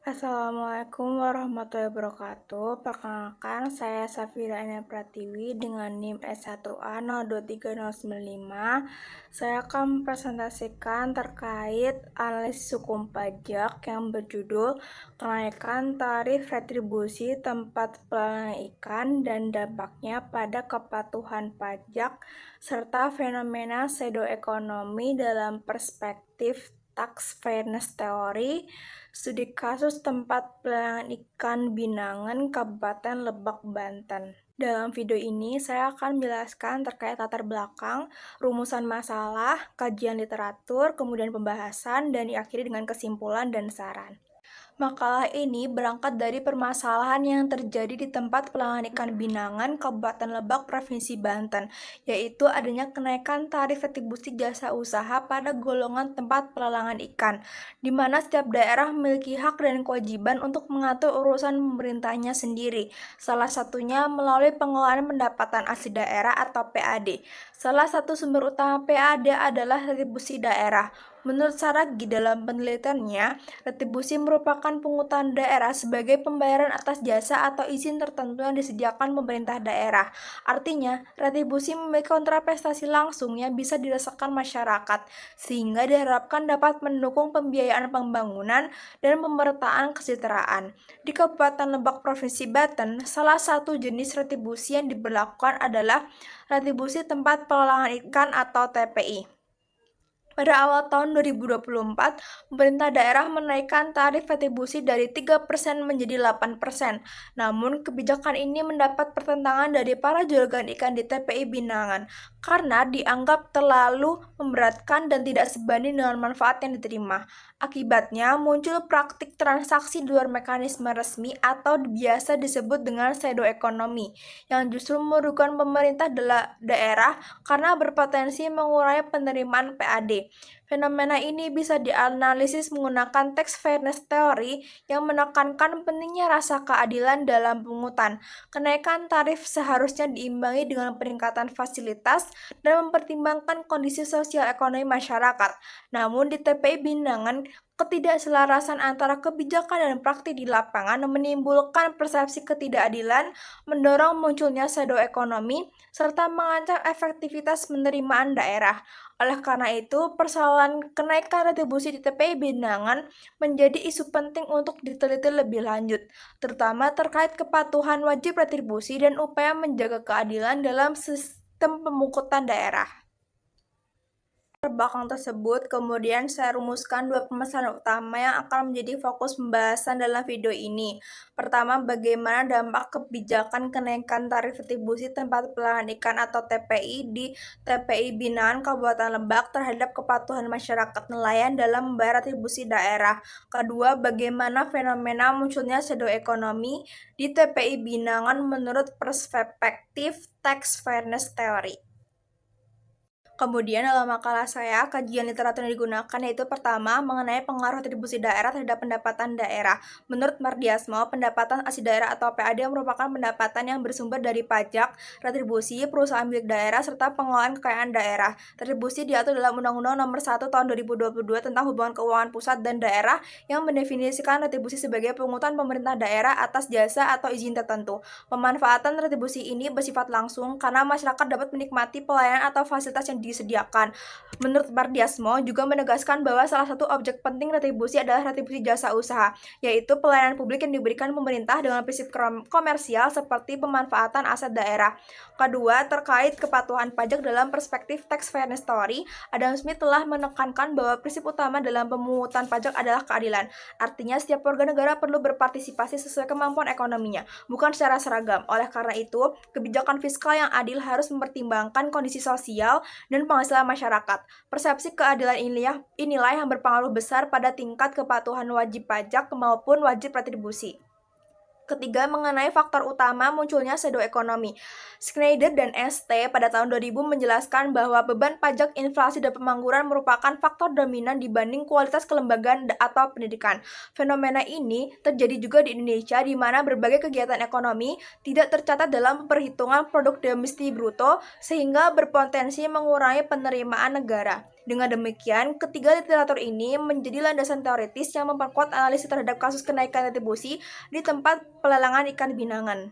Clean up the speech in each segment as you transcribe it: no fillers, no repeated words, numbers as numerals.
Assalamualaikum warahmatullahi wabarakatuh. Perkenalkan, saya Safira Enia Pratiwi dengan NIM S1A023095. Saya akan mempresentasikan terkait analisis hukum pajak yang berjudul Kenaikan Tarif Retribusi Tempat Pelelangan Ikan dan Dampaknya pada Kepatuhan Pajak serta fenomena pseudo ekonomi dalam perspektif Tax Fairness Theory, studi kasus tempat pelelangan ikan Binangan, Kabupaten Lebak, Banten. Dalam video ini, saya akan menjelaskan terkait latar belakang, rumusan masalah, kajian literatur, kemudian pembahasan, dan diakhiri dengan kesimpulan dan saran. Makalah ini berangkat dari permasalahan yang terjadi di tempat pelelangan ikan Binangan, Kabupaten Lebak, Provinsi Banten, yaitu adanya kenaikan tarif retribusi jasa usaha pada golongan tempat pelelangan ikan, di mana setiap daerah memiliki hak dan kewajiban untuk mengatur urusan pemerintahnya sendiri, salah satunya melalui pengelolaan pendapatan asli daerah atau PAD. Salah satu sumber utama PAD adalah retribusi daerah. Menurut Saragi dalam penelitiannya, retribusi merupakan pungutan daerah sebagai pembayaran atas jasa atau izin tertentu yang disediakan pemerintah daerah. Artinya, retribusi memiliki kontraprestasi langsung yang bisa dirasakan masyarakat, sehingga diharapkan dapat mendukung pembiayaan pembangunan dan pemerataan kesejahteraan. Di Kabupaten Lebak, Provinsi Banten, salah satu jenis retribusi yang diberlakukan adalah retribusi tempat pelelangan ikan atau TPI. Pada awal tahun 2024, pemerintah daerah menaikkan tarif retribusi dari 3% menjadi 8%. Namun, kebijakan ini mendapat pertentangan dari para juragan ikan di TPI Binangan karena dianggap terlalu memberatkan dan tidak sebanding dengan manfaat yang diterima. Akibatnya, muncul praktik transaksi di luar mekanisme resmi atau biasa disebut dengan pseudo ekonomi, yang justru merugikan pemerintah daerah karena berpotensi mengurangi penerimaan PAD. Fenomena ini bisa dianalisis menggunakan tax fairness theory yang menekankan pentingnya rasa keadilan dalam pungutan. Kenaikan tarif seharusnya diimbangi dengan peningkatan fasilitas dan mempertimbangkan kondisi sosial ekonomi masyarakat. Namun di TPI Binangan, ketidakselarasan antara kebijakan dan praktik di lapangan menimbulkan persepsi ketidakadilan, mendorong munculnya pseudo ekonomi, serta mengancam efektivitas penerimaan daerah. Oleh karena itu, persoalan kenaikan retribusi di TPI Binangan menjadi isu penting untuk diteliti lebih lanjut, terutama terkait kepatuhan wajib retribusi dan upaya menjaga keadilan dalam sistem pemungutan daerah. Belakang tersebut, kemudian saya rumuskan dua permasalahan utama yang akan menjadi fokus pembahasan dalam video ini. Pertama, bagaimana dampak kebijakan kenaikan tarif retribusi tempat pelelangan ikan atau TPI di TPI Binangan Kabupaten Lebak terhadap kepatuhan masyarakat nelayan dalam membayar retribusi daerah. Kedua, bagaimana fenomena munculnya pseudo ekonomi di TPI Binangan menurut perspektif tax fairness theory. Kemudian dalam makalah saya, kajian literatur yang digunakan yaitu pertama, mengenai pengaruh retribusi daerah terhadap pendapatan daerah. Menurut Mardiasmo, pendapatan asli daerah atau PAD merupakan pendapatan yang bersumber dari pajak, retribusi, perusahaan milik daerah, serta pengelolaan kekayaan daerah. Retribusi diatur dalam Undang-Undang Nomor 1 Tahun 2022 tentang hubungan keuangan pusat dan daerah yang mendefinisikan retribusi sebagai pungutan pemerintah daerah atas jasa atau izin tertentu. Pemanfaatan retribusi ini bersifat langsung karena masyarakat dapat menikmati pelayanan atau fasilitas yang disediakan. Menurut Mardiasmo juga menegaskan bahwa salah satu objek penting retribusi adalah retribusi jasa usaha, yaitu pelayanan publik yang diberikan pemerintah dengan prinsip komersial seperti pemanfaatan aset daerah. Kedua, terkait kepatuhan pajak dalam perspektif tax fairness theory, Adam Smith telah menekankan bahwa prinsip utama dalam pemungutan pajak adalah keadilan. Artinya, setiap warga negara perlu berpartisipasi sesuai kemampuan ekonominya, bukan secara seragam. Oleh karena itu, kebijakan fiskal yang adil harus mempertimbangkan kondisi sosial dan penghasilan masyarakat. Persepsi keadilan inilah yang berpengaruh besar pada tingkat kepatuhan wajib pajak maupun wajib retribusi. Ketiga, mengenai faktor utama munculnya pseudo ekonomi. Schneider dan ST pada tahun 2000 menjelaskan bahwa beban pajak, inflasi, dan pengangguran merupakan faktor dominan dibanding kualitas kelembagaan atau pendidikan. Fenomena ini terjadi juga di Indonesia, di mana berbagai kegiatan ekonomi tidak tercatat dalam perhitungan produk domestik bruto, sehingga berpotensi mengurangi penerimaan negara. Dengan demikian, ketiga literatur ini menjadi landasan teoritis yang memperkuat analisis terhadap kasus kenaikan retribusi di tempat pelelangan ikan binangan.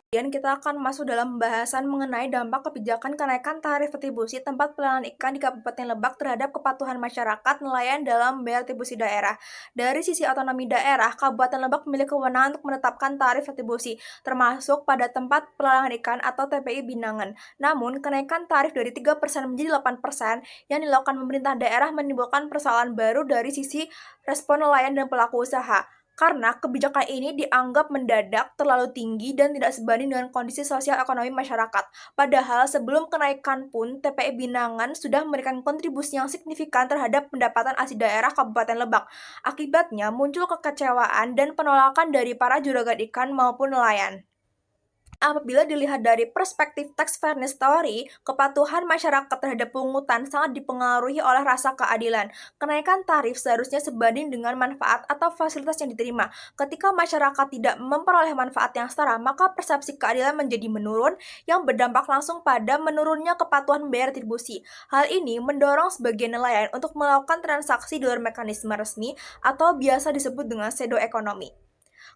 Kemudian kita akan masuk dalam pembahasan mengenai dampak kebijakan kenaikan tarif retribusi tempat pelelangan ikan di Kabupaten Lebak terhadap kepatuhan masyarakat nelayan dalam membayar retribusi daerah. Dari sisi otonomi daerah, Kabupaten Lebak memiliki kewenangan untuk menetapkan tarif retribusi, termasuk pada tempat pelelangan ikan atau TPI binangan. Namun, kenaikan tarif dari 3% menjadi 8% yang dilakukan pemerintah daerah menimbulkan persoalan baru dari sisi respon nelayan dan pelaku usaha. Karena kebijakan ini dianggap mendadak, terlalu tinggi, dan tidak sebanding dengan kondisi sosial ekonomi masyarakat. Padahal sebelum kenaikan pun, TPI Binangan sudah memberikan kontribusi yang signifikan terhadap pendapatan asli daerah Kabupaten Lebak. Akibatnya, muncul kekecewaan dan penolakan dari para juragan ikan maupun nelayan. Apabila dilihat dari perspektif tax fairness theory, kepatuhan masyarakat terhadap pungutan sangat dipengaruhi oleh rasa keadilan. Kenaikan tarif seharusnya sebanding dengan manfaat atau fasilitas yang diterima. Ketika masyarakat tidak memperoleh manfaat yang setara, maka persepsi keadilan menjadi menurun yang berdampak langsung pada menurunnya kepatuhan membayar retribusi. Hal ini mendorong sebagian nelayan untuk melakukan transaksi di luar mekanisme resmi atau biasa disebut dengan pseudo ekonomi.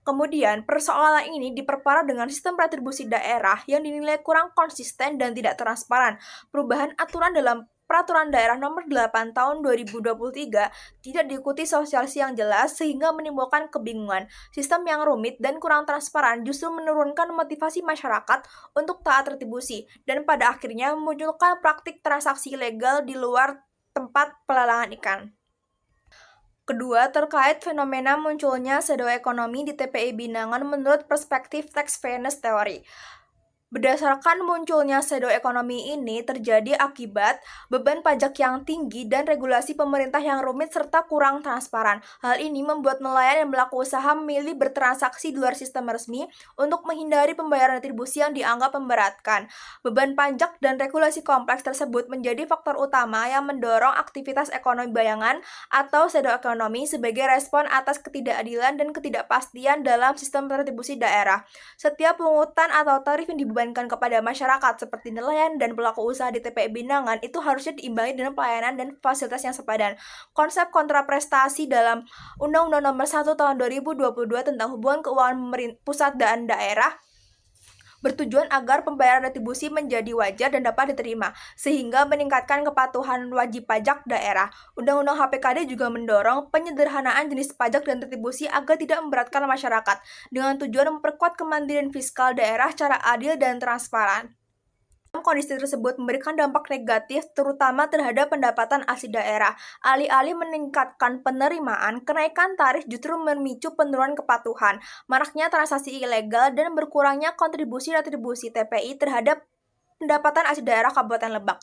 Kemudian, persoalan ini diperparah dengan sistem retribusi daerah yang dinilai kurang konsisten dan tidak transparan. Perubahan aturan dalam Peraturan Daerah Nomor 8 Tahun 2023 tidak diikuti sosialisasi yang jelas sehingga menimbulkan kebingungan. Sistem yang rumit dan kurang transparan justru menurunkan motivasi masyarakat untuk taat retribusi dan pada akhirnya memunculkan praktik transaksi ilegal di luar tempat pelelangan ikan. Kedua, terkait fenomena munculnya pseudo ekonomi di TPI Binangan menurut perspektif tax fairness theory. Berdasarkan munculnya pseudo ekonomi ini terjadi akibat beban pajak yang tinggi dan regulasi pemerintah yang rumit serta kurang transparan. Hal ini membuat nelayan dan pelaku usaha memilih bertransaksi di luar sistem resmi untuk menghindari pembayaran retribusi yang dianggap memberatkan. Beban pajak dan regulasi kompleks tersebut menjadi faktor utama yang mendorong aktivitas ekonomi bayangan atau pseudo ekonomi sebagai respon atas ketidakadilan dan ketidakpastian dalam sistem retribusi daerah. Setiap pungutan atau tarif yang dibebankan kepada masyarakat seperti nelayan dan pelaku usaha di TPI Binangan itu harusnya diimbangi dengan pelayanan dan fasilitas yang sepadan. Konsep kontraprestasi dalam Undang-Undang Nomor 1 Tahun 2022 tentang hubungan keuangan pusat dan daerah bertujuan agar pembayaran retribusi menjadi wajar dan dapat diterima, sehingga meningkatkan kepatuhan wajib pajak daerah. Undang-Undang HPKD juga mendorong penyederhanaan jenis pajak dan retribusi agar tidak memberatkan masyarakat, dengan tujuan memperkuat kemandirian fiskal daerah secara adil dan transparan. Kondisi tersebut memberikan dampak negatif terutama terhadap pendapatan asli daerah. Alih-alih meningkatkan penerimaan, kenaikan tarif justru memicu penurunan kepatuhan, maraknya transaksi ilegal, dan berkurangnya kontribusi retribusi TPI terhadap pendapatan asli daerah Kabupaten Lebak.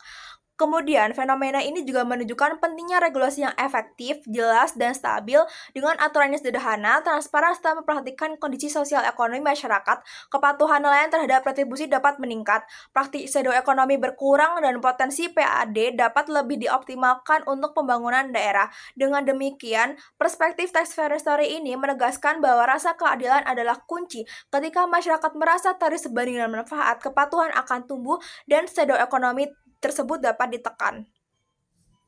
Kemudian, fenomena ini juga menunjukkan pentingnya regulasi yang efektif, jelas, dan stabil dengan aturan yang sederhana, transparan, serta memperhatikan kondisi sosial ekonomi masyarakat. Kepatuhan nelayan terhadap retribusi dapat meningkat, praktik pseudo ekonomi berkurang, dan potensi PAD dapat lebih dioptimalkan untuk pembangunan daerah. Dengan demikian, perspektif tax fairness theory ini menegaskan bahwa rasa keadilan adalah kunci. Ketika masyarakat merasa tarif sebanding dengan manfaat, kepatuhan akan tumbuh dan pseudo ekonomi tersebut dapat ditekan.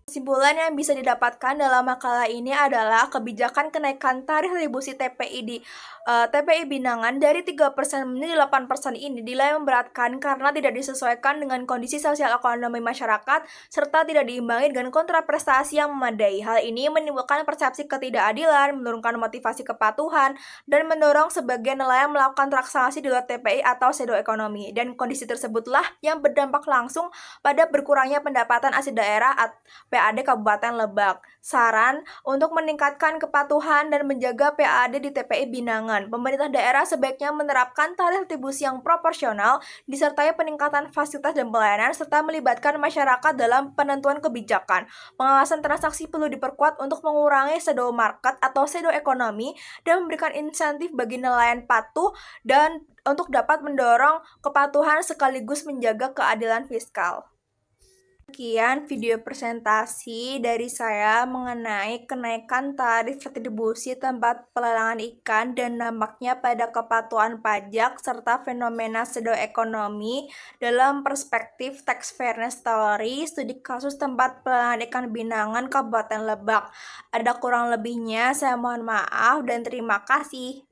Kesimpulan yang bisa didapatkan dalam makalah ini adalah kebijakan kenaikan tarif retribusi TPI di TPI Binangan dari 3% menjadi 8% ini dinilai memberatkan karena tidak disesuaikan dengan kondisi sosial ekonomi masyarakat serta tidak diimbangi dengan kontraprestasi yang memadai. Hal ini menimbulkan persepsi ketidakadilan, menurunkan motivasi kepatuhan, dan mendorong sebagian nelayan melakukan transaksi di luar TPI atau pseudo ekonomi. Dan kondisi tersebutlah yang berdampak langsung pada berkurangnya pendapatan asli daerah PAD Kabupaten Lebak. Saran untuk meningkatkan kepatuhan dan menjaga PAD di TPI Binangan. Pemerintah daerah sebaiknya menerapkan tarif retribusi yang proporsional, disertai peningkatan fasilitas dan pelayanan, serta melibatkan masyarakat dalam penentuan kebijakan. Pengawasan transaksi perlu diperkuat untuk mengurangi pseudo market atau pseudo ekonomi dan memberikan insentif bagi nelayan patuh dan untuk dapat mendorong kepatuhan sekaligus menjaga keadilan fiskal. Sekian video presentasi dari saya mengenai kenaikan tarif retribusi tempat pelelangan ikan dan dampaknya pada kepatuhan pajak serta fenomena pseudo ekonomi dalam perspektif tax fairness theory studi kasus tempat pelelangan ikan Binangan Kabupaten Lebak. Ada kurang lebihnya, saya mohon maaf dan terima kasih.